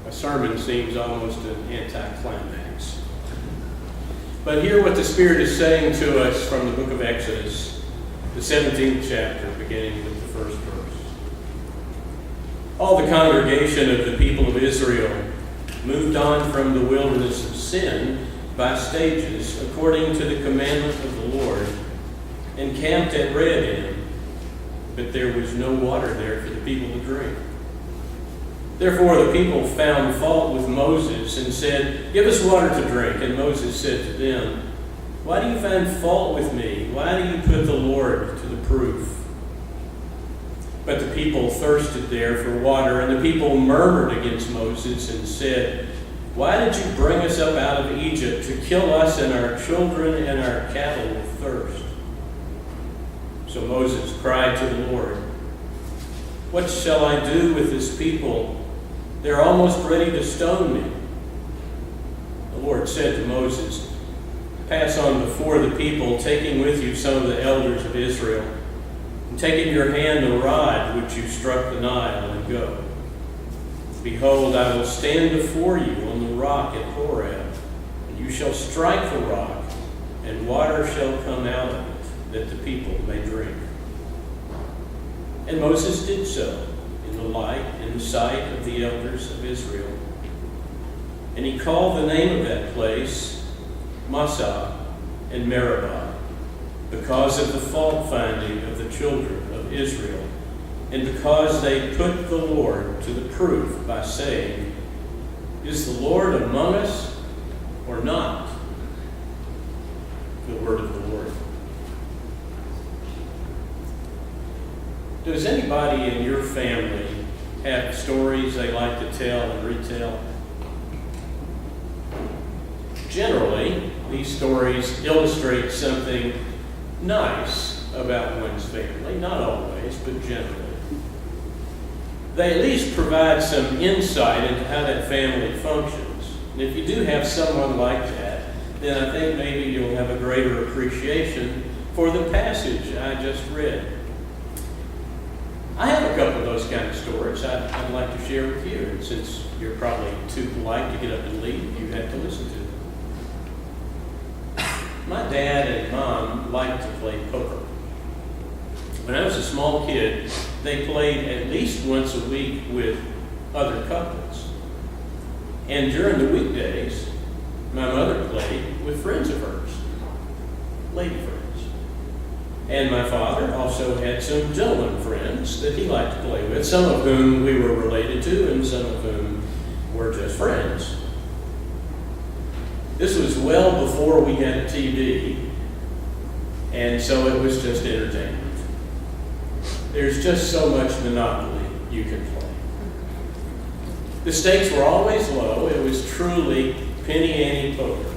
a sermon seems almost an anticlimax. But hear what the Spirit is saying to us from the book of Exodus, the 17th chapter, beginning with the first verse. All the congregation of the people of Israel moved on from the wilderness of sin by stages, according to the commandment of the Lord, and camped at Rehoboam, but there was no water there for the people to drink. Therefore the people found fault with Moses and said, "Give us water to drink." And Moses said to them, "Why do you find fault with me? Why do you put the Lord to the proof?" But the people thirsted there for water, and the people murmured against Moses and said, "Why did you bring us up out of Egypt to kill us and our children and our cattle with thirst?" So Moses cried to the Lord, "What shall I do with this people? They're almost ready to stone me." The Lord said to Moses, "Pass on before the people, taking with you some of the elders of Israel, and take in your hand the rod which you struck the Nile, and go. Behold, I will stand before you on the rock at Horeb, and you shall strike the rock, and water shall come out of it, that the people may drink." And Moses did so in the sight of the elders of Israel. And he called the name of that place Massah and Meribah, because of the fault finding of the children of Israel, and because they put the Lord to the proof by saying, "Is the Lord among us or not?" The word of the Lord. Does anybody in your family have stories they like to tell and retell? Generally, these stories illustrate something nice about one's family. Not always, but generally. They at least provide some insight into how that family functions. And if you do have someone like that, then I think maybe you'll have a greater appreciation for the passage I just read. I have a couple of those kind of stories I'd like to share with you. And since you're probably too polite to get up and leave, you have to listen to them. My dad and mom liked to play poker. When I was a small kid, they played at least once a week with other couples. And during the weekdays, my mother played with friends of hers, lady friends. And my father also had some gentleman friends that he liked to play with, some of whom we were related to and some of whom were just friends. This was well before we had a TV, and so it was just entertainment. There's just so much Monopoly you can play. The stakes were always low. It was truly penny ante poker.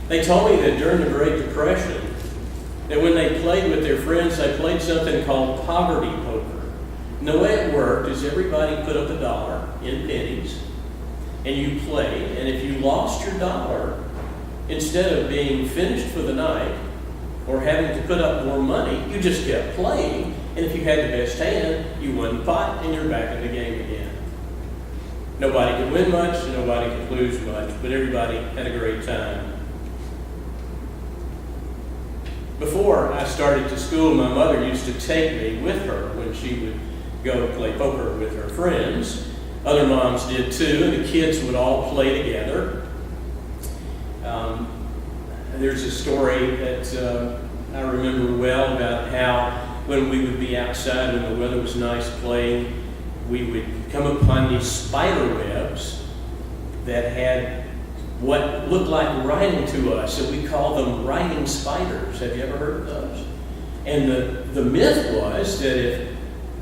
They told me that during the Great Depression, that when they played with their friends, they played something called poverty poker. And the way it worked is everybody put up $1 in pennies, and you played, and if you lost your dollar, instead of being finished for the night or having to put up more money, you just kept playing, and if you had the best hand, you won the pot, and you're back in the game again. Nobody could win much, and nobody could lose much, but everybody had a great time. Before I started to school, my mother used to take me with her when she would go play poker with her friends. Other moms did too, and the kids would all play together. There's a story that I remember well about how when we would be outside when the weather was nice playing, we would come upon these spider webs that had what looked like writing to us, and we call them writing spiders. Have you ever heard of those? And the myth was that if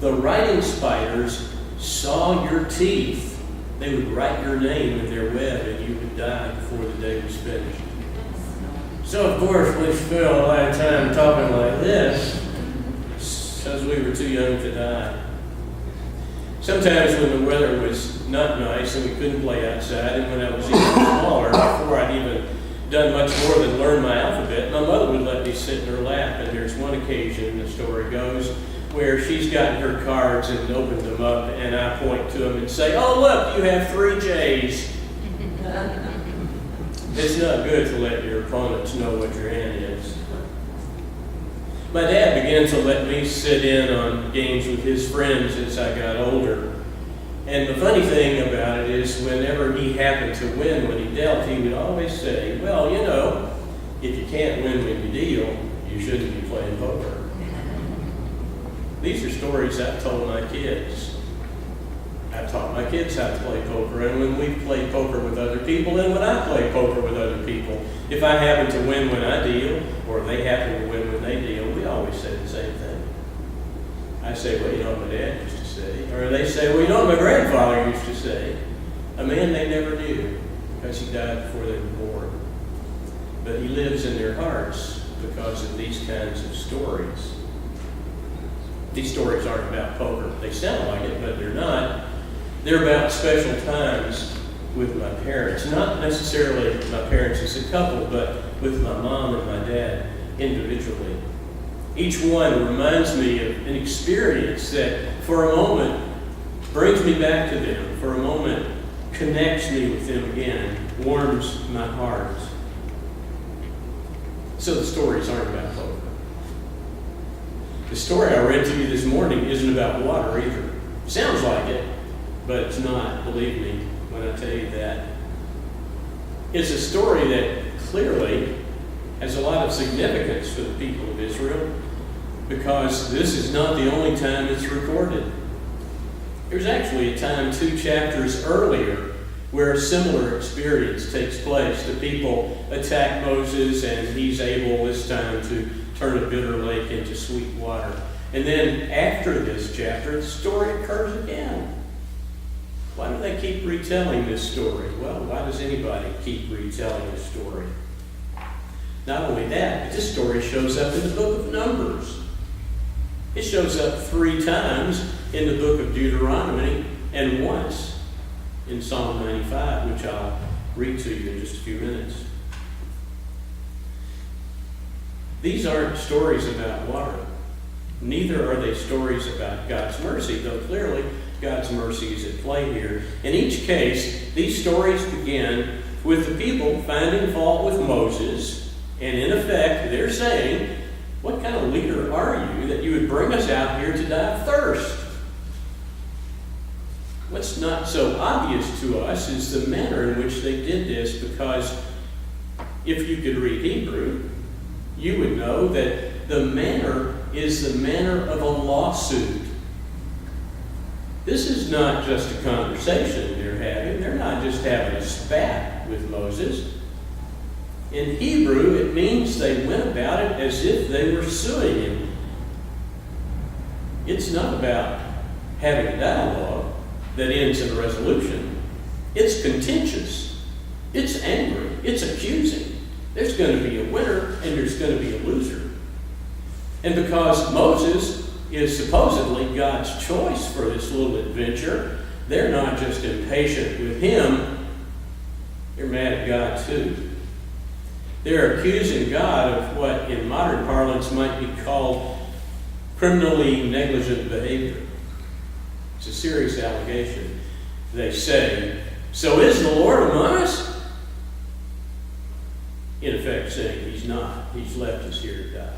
the writing spiders saw your teeth, they would write your name in their web and you would die before the day was finished. So of course we spent a lot of time talking like this because we were too young to die. Sometimes when the weather was not nice and we couldn't play outside, and when I was even smaller, before I'd even done much more than learn my alphabet, my mother would let me sit in her lap. And there's one occasion, the story goes, where she's gotten her cards and opened them up, and I point to them and say, "Oh, look, you have 3 J's." It's not good to let your opponents know what your hand is. My dad began to let me sit in on games with his friends as I got older. And the funny thing about it is whenever he happened to win when he dealt, he would always say, "Well, you know, if you can't win when you deal, you shouldn't be playing poker." These are stories I've told my kids. I've taught my kids how to play poker, and when we play poker with other people, and when I play poker with other people, if I happen to win when I deal, or they happen to win when they deal, we always say the same thing. I say, "Well, you know what my dad used to say," or they say, "Well, you know what my grandfather used to say," a man they never knew because he died before they were born. But he lives in their hearts because of these kinds of stories. These stories aren't about poker. They sound like it, but they're not. They're about special times with my parents. Not necessarily my parents as a couple, but with my mom and my dad individually. Each one reminds me of an experience that for a moment brings me back to them, for a moment connects me with them again, warms my heart. So the stories aren't about poker. The story I read to you this morning isn't about water either. Sounds like it, but it's not, believe me when I tell you that. It's a story that clearly has a lot of significance for the people of Israel because this is not the only time it's recorded. There's actually a time 2 chapters earlier where a similar experience takes place. The people attack Moses and he's able this time to turn a bitter lake into sweet water. And then after this chapter, the story occurs again. Why do they keep retelling this story? Well, why does anybody keep retelling a story? Not only that, but this story shows up in the book of Numbers. It shows up 3 times in the book of Deuteronomy and once in Psalm 95, which I'll read to you in just a few minutes. These aren't stories about water. Neither are they stories about God's mercy, though clearly God's mercy is at play here. In each case, these stories begin with the people finding fault with Moses, and in effect, they're saying, "What kind of leader are you that you would bring us out here to die of thirst?" What's not so obvious to us is the manner in which they did this, because if you could read Hebrew, you would know that the manner is the manner of a lawsuit. This is not just a conversation they're having. They're not just having a spat with Moses. In Hebrew, it means they went about it as if they were suing him. It's not about having a dialogue that ends in a resolution. It's contentious. It's angry. It's accusing. There's going to be a winner and there's going to be a loser. And because Moses is supposedly God's choice for this little adventure, they're not just impatient with him, they're mad at God too. They're accusing God of what in modern parlance might be called criminally negligent behavior. It's a serious allegation. They say, "So is the Lord among us?" In effect saying he's not. He's left us here to die.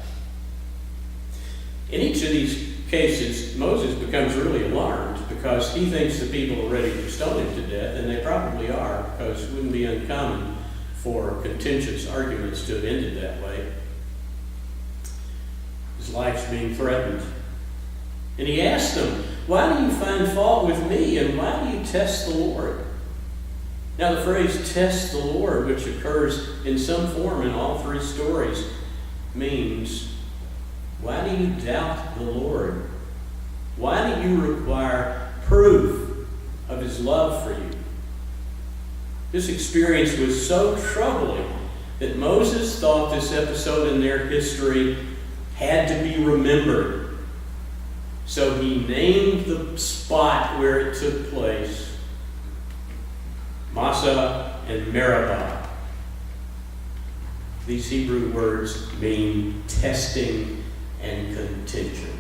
In each of these cases, Moses becomes really alarmed because he thinks the people are ready to stone him to death, and they probably are, because it wouldn't be uncommon for contentious arguments to have ended that way. His life's being threatened. And he asks them, "Why do you find fault with me, and why do you test the Lord?" Now the phrase "test the Lord," which occurs in some form in all 3 stories, means, why do you doubt the Lord? Why do you require proof of his love for you? This experience was so troubling that Moses thought this episode in their history had to be remembered. So he named the spot where it took place Massah and Meribah. These Hebrew words mean testing and contention.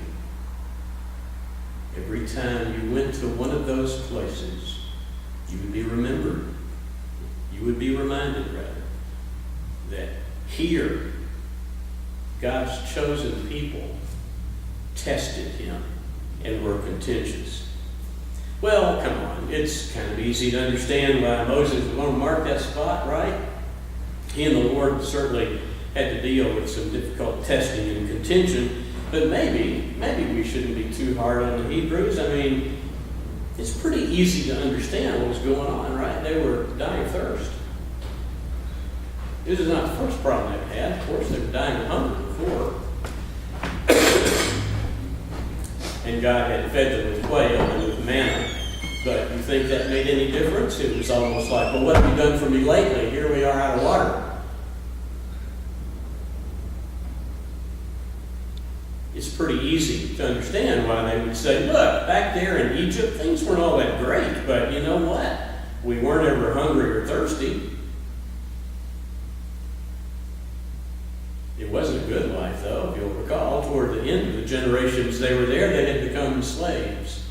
time you went to one of those places, you would be remembered. You would be reminded, rather, that here, God's chosen people tested him and were contentious. Well, come on, it's kind of easy to understand why Moses would want to mark that spot, right? He and the Lord certainly had to deal with some difficult testing and contention, but maybe we shouldn't be too hard on the Hebrews. I mean, it's pretty easy to understand what was going on, right? They were dying of thirst. This is not the first problem they've had. Of course, they were dying of hunger before. And God had fed them with quail and with manna. But you think that made any difference? It was almost like, well, what have you done for me lately? Here we are out of water. It's pretty easy to understand why they would say, look, back there in Egypt, things weren't all that great, but you know what? We weren't ever hungry or thirsty. It wasn't a good life, though, if you'll recall. Toward the end of the generations they were there, they had become slaves.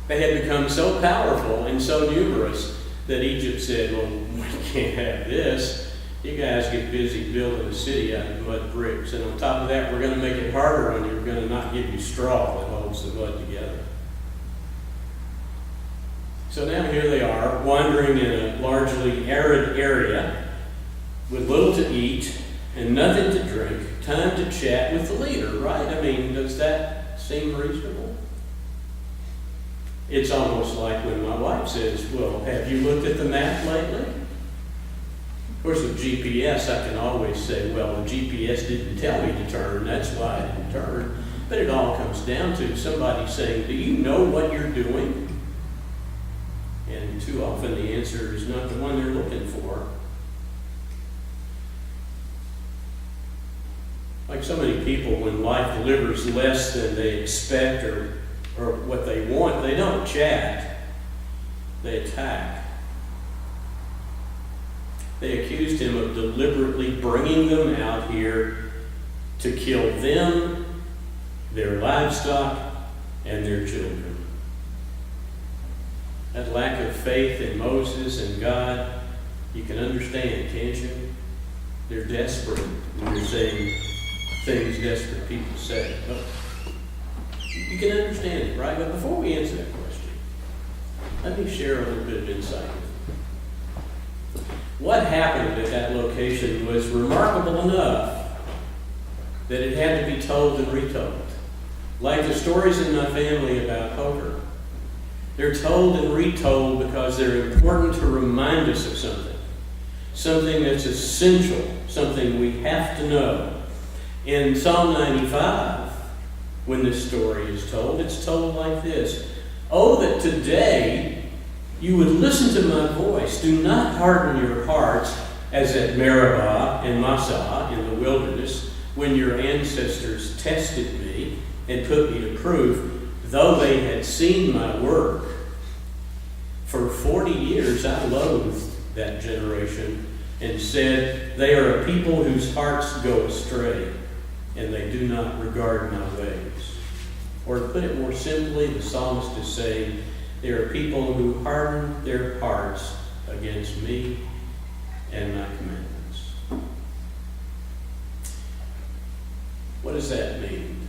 They had become so powerful and so numerous that Egypt said, well, we can't have this. You guys get busy building a city out of mud bricks. And on top of that, we're going to make it harder on you. We're going to not give you straw that holds the mud together. So now here they are, wandering in a largely arid area with little to eat and nothing to drink. Time to chat with the leader, right? I mean, does that seem reasonable? It's almost like when my wife says, well, have you looked at the map lately? Of course, with GPS, I can always say, well, the GPS didn't tell me to turn, that's why I didn't turn. But it all comes down to somebody saying, do you know what you're doing? And too often the answer is not the one they're looking for. Like so many people, when life delivers less than they expect or what they want, they don't chat, they attack. They accused him of deliberately bringing them out here to kill them, their livestock, and their children. That lack of faith in Moses and God, you can understand, can't you? They're desperate when you're saying things desperate people say. But you can understand it, right? But before we answer that question, let me share a little bit of insight. What happened at that location was remarkable enough that it had to be told and retold. Like the stories in my family about poker. They're told and retold because they're important to remind us of something. Something that's essential, something we have to know. In Psalm 95, when this story is told, it's told like this. Oh, that today you would listen to my voice. Do not harden your hearts as at Meribah and Massah in the wilderness, when your ancestors tested me and put me to proof, though they had seen my work. For 40 years I loathed that generation and said, they are a people whose hearts go astray, and they do not regard my ways. Or to put it more simply, the psalmist is saying, there are people who harden their hearts against me and my commandments. What does that mean?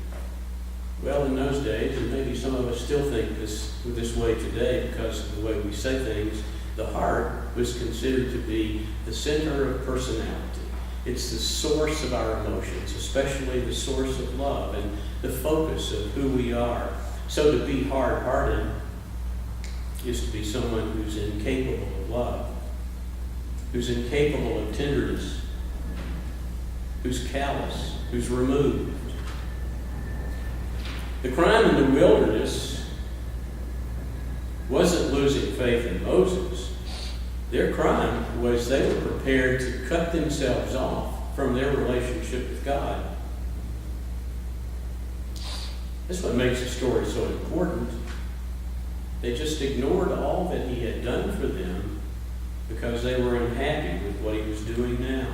Well, in those days, and maybe some of us still think this way today because of the way we say things, the heart was considered to be the center of personality. It's the source of our emotions, especially the source of love and the focus of who we are. So to be hard-hearted is to be someone who's incapable of love, who's incapable of tenderness, who's callous, who's removed. The crime in the wilderness wasn't losing faith in Moses. Their crime was they were prepared to cut themselves off from their relationship with God. That's what makes the story so important. They just ignored all that he had done for them because they were unhappy with what he was doing now.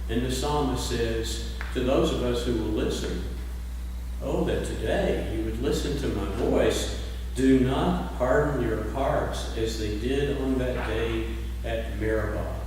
And the psalmist says to those of us who will listen, oh, that today you would listen to my voice. Do not harden your hearts as they did on that day at Meribah,